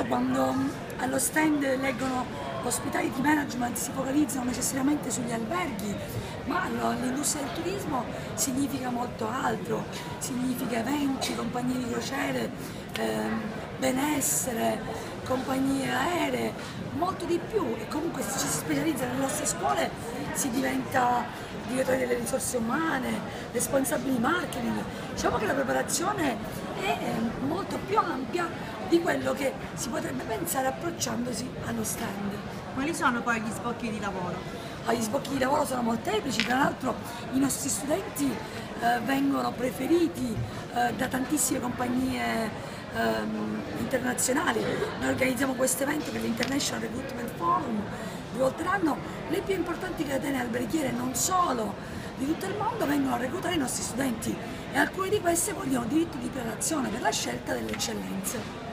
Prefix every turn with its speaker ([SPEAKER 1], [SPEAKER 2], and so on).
[SPEAKER 1] quando allo stand leggono hospitality management si focalizzano necessariamente sugli alberghi, ma l'industria del turismo significa molto altro, significa eventi, compagnie di crociere, benessere, compagnie aeree, molto di più, e comunque se ci si specializza nelle nostre scuole si diventa direttori delle risorse umane, responsabili marketing. Diciamo che la preparazione è molto più ampia di quello che si potrebbe pensare approcciandosi allo stand.
[SPEAKER 2] Quali sono poi gli sbocchi di lavoro?
[SPEAKER 1] Gli sbocchi di lavoro sono molteplici, tra l'altro i nostri studenti vengono preferiti da tantissime compagnie internazionali. Noi organizziamo questo evento che è l'International Recruitment Forum 2 volte l'anno. Le più importanti catene alberghiere, non solo di tutto il mondo, vengono a reclutare i nostri studenti, e alcune di queste vogliono diritto di prelazione per la scelta delle eccellenze.